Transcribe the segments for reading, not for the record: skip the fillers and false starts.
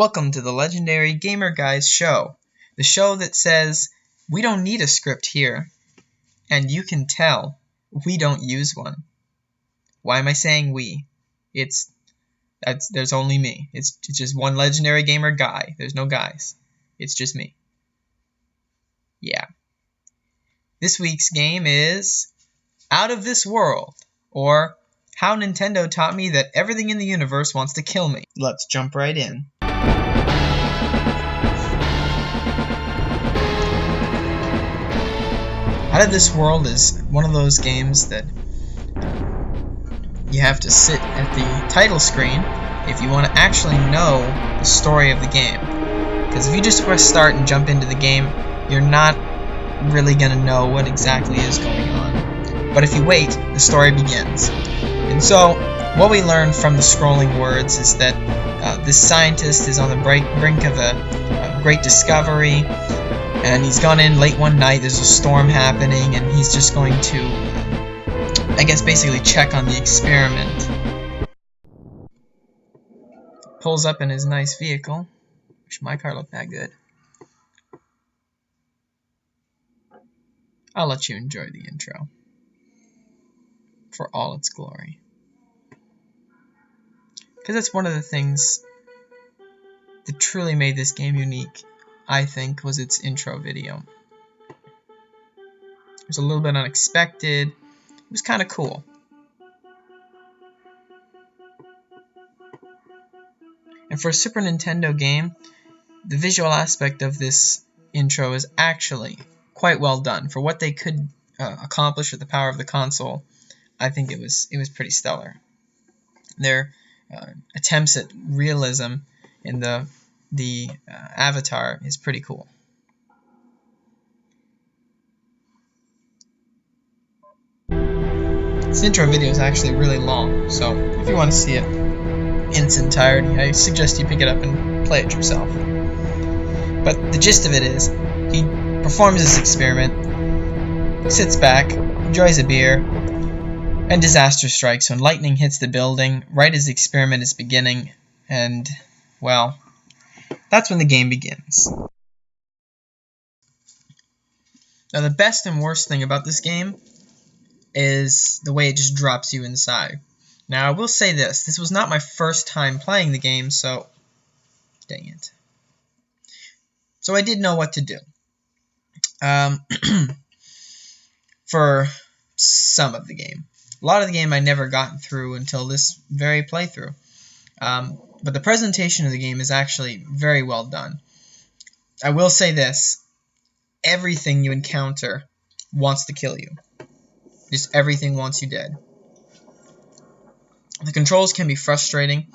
Welcome to the Legendary Gamer Guys show, the show that says we don't need a script here, and you can tell we don't use one. Why am I saying we? There's only me. It's just one Legendary Gamer guy. There's no guys. It's just me. Yeah. This week's game is Out of This World, or How Nintendo Taught Me That Everything in the Universe Wants to Kill Me. Let's jump right in. Out of This World is one of those games that you have to sit at the title screen if you want to actually know the story of the game. Because if you just press start and jump into the game, you're not really going to know what exactly is going on. But if you wait, the story begins. And so, what we learn from the scrolling words is that this scientist is on the brink of a great discovery, and he's gone in late one night, there's a storm happening, and he's just going to, I guess, basically check on the experiment. Pulls up in his nice vehicle. Wish my car looked that good. I'll let you enjoy the intro for all its glory. Because it's one of the things that truly made this game unique, I think, was its intro video. It was a little bit unexpected. It was kind of cool. And for a Super Nintendo game, the visual aspect of this intro is actually quite well done. For what they could accomplish with the power of the console, I think it was pretty stellar. Their attempts at realism in the avatar is pretty cool. This intro video is actually really long, so if you want to see it in its entirety, I suggest you pick it up and play it yourself. But the gist of it is, he performs this experiment, sits back, enjoys a beer, and disaster strikes when lightning hits the building right as the experiment is beginning, and, well, that's when the game begins. Now, the best and worst thing about this game is the way it just drops you inside. Now, I will say this was not my first time playing the game, so dang it. So I did know what to do. For some of the game. A lot of the game I never gotten through until this very playthrough. But the presentation of the game is actually very well done. I will say this. Everything you encounter wants to kill you. Just everything wants you dead. The controls can be frustrating,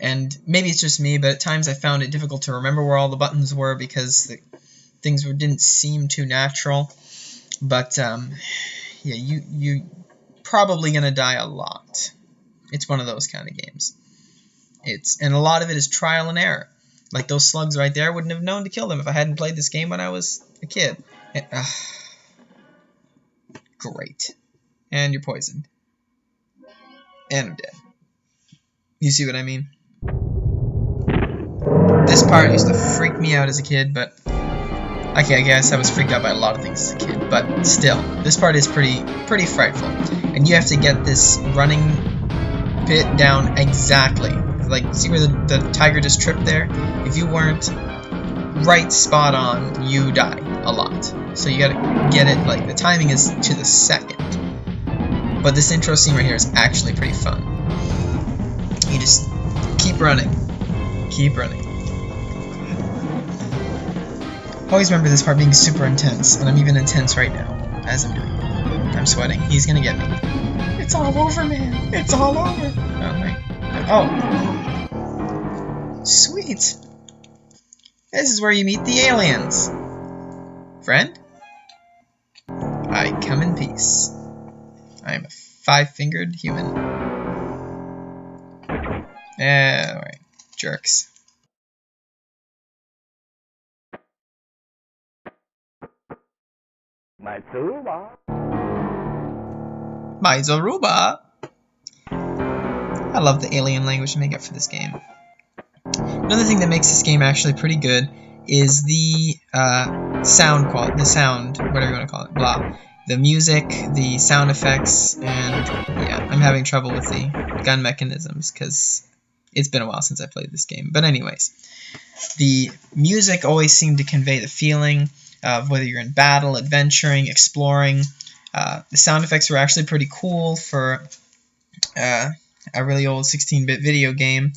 and maybe it's just me, but at times I found it difficult to remember where all the buttons were because things didn't seem too natural. But, yeah, you probably going to die a lot. It's one of those kind of games. And a lot of it is trial and error. Like those slugs right there, I wouldn't have known to kill them if I hadn't played this game when I was a kid. Great. And you're poisoned. And I'm dead. You see what I mean? This part used to freak me out as a kid, but okay, I guess I was freaked out by a lot of things as a kid, but still, this part is pretty frightful. And you have to get this running bit down exactly. Like, see where the tiger just tripped there? If you weren't right spot on, you die a lot. So you gotta get it, like, the timing is to the second. But this intro scene right here is actually pretty fun. You just keep running. Keep running. Always remember this part being super intense, and I'm even intense right now, as I'm doing it. I'm sweating. He's gonna get me. It's all over, man. It's all over. Oh, wait. Oh. Sweet. This is where you meet the aliens. Friend? I come in peace. I am a five-fingered human. Alright. Jerks. My Zoruba! I love the alien language to make up for this game. Another thing that makes this game actually pretty good is the sound quality, whatever you want to call it, blah. The music, the sound effects, and yeah, I'm having trouble with the gun mechanisms because it's been a while since I played this game. But anyways, the music always seemed to convey the feeling of whether you're in battle, adventuring, exploring. The sound effects were actually pretty cool for a really old 16-bit video game.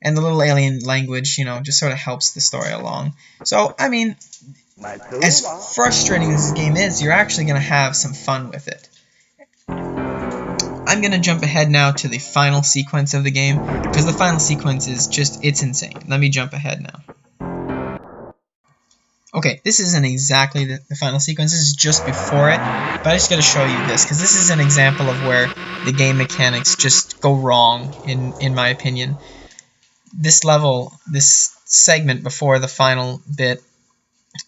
And the little alien language, you know, just sort of helps the story along. So, I mean, as frustrating as this game is, you're actually going to have some fun with it. I'm going to jump ahead now to the final sequence of the game, because the final sequence is just, it's insane. Let me jump ahead now. Okay, this isn't exactly the final sequence, this is just before it, but I just got to show you this, because this is an example of where the game mechanics just go wrong, in my opinion. This level, this segment before the final bit,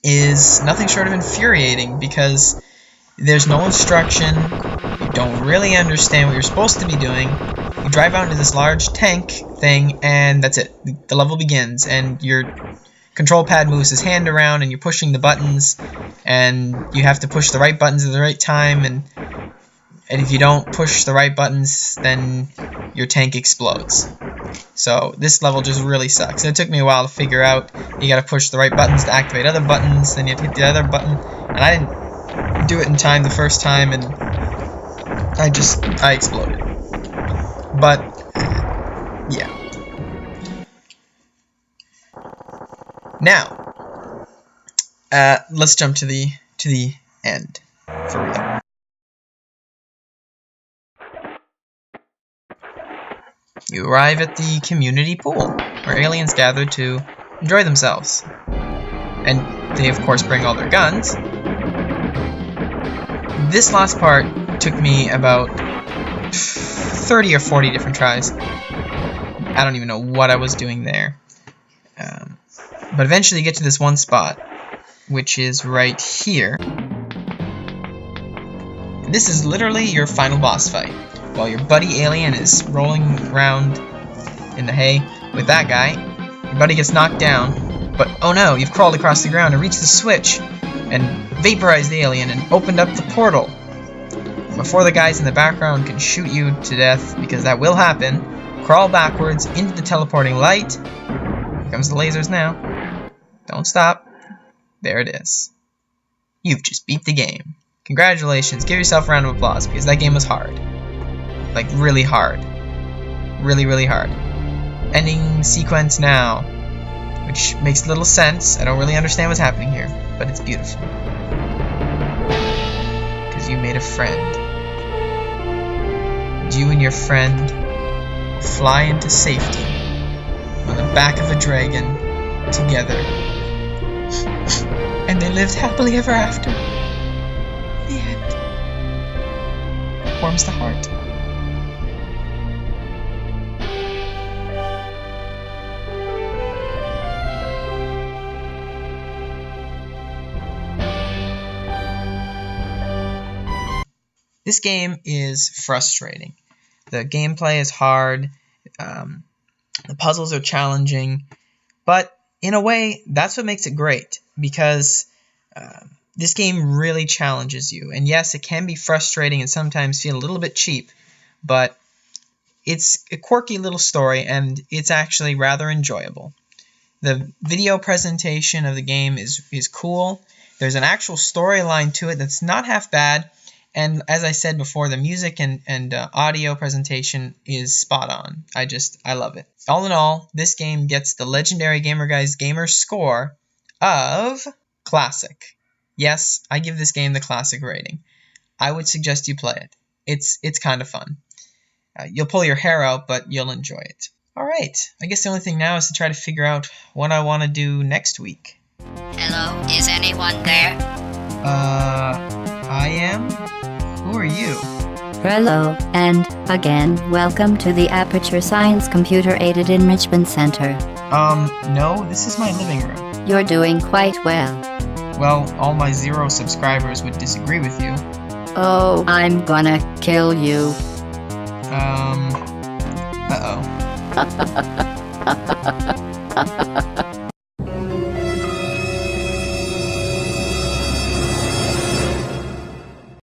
is nothing short of infuriating, because there's no instruction, you don't really understand what you're supposed to be doing, you drive out into this large tank thing, and that's it. The level begins, and your control pad moves his hand around, and you're pushing the buttons, and you have to push the right buttons at the right time, and if you don't push the right buttons, then your tank explodes. So this level just really sucks. And it took me a while to figure out you gotta push the right buttons to activate other buttons, then you have to hit the other button, and I didn't do it in time the first time, and I exploded. But yeah. Now, let's jump to the end for real. You arrive at the community pool, where aliens gather to enjoy themselves. And they, of course, bring all their guns. This last part took me about 30 or 40 different tries. I don't even know what I was doing there. But eventually you get to this one spot, which is right here. And this is literally your final boss fight. While your buddy alien is rolling around in the hay with that guy, your buddy gets knocked down, but oh no, you've crawled across the ground and reached the switch and vaporized the alien and opened up the portal. Before the guys in the background can shoot you to death, because that will happen, crawl backwards into the teleporting light. Here comes the lasers now. Don't stop. There it is. You've just beat the game. Congratulations, give yourself a round of applause, because that game was hard. Like, really hard. Really, really hard. Ending sequence now. Which makes little sense. I don't really understand what's happening here. But it's beautiful. Because you made a friend. And you and your friend will fly into safety on the back of a dragon together. And they lived happily ever after. The end. Warms the heart. This game is frustrating. The gameplay is hard, the puzzles are challenging, but in a way, that's what makes it great, because this game really challenges you. And yes, it can be frustrating and sometimes feel a little bit cheap, but it's a quirky little story, and it's actually rather enjoyable. The video presentation of the game is cool. There's an actual storyline to it that's not half bad. And as I said before, the music and audio presentation is spot on. I love it. All in all, this game gets the legendary Gamer Guys gamer score of classic. Yes, I give this game the classic rating. I would suggest you play it. It's kind of fun. You'll pull your hair out, but you'll enjoy it. Alright, I guess the only thing now is to try to figure out what I want to do next week. Hello, is anyone there? I am? Who are you? Hello, and, again, welcome to the Aperture Science Computer Aided Enrichment Center. No, this is my living room. You're doing quite well. Well, all my 0 subscribers would disagree with you. Oh, I'm gonna kill you. Uh-oh.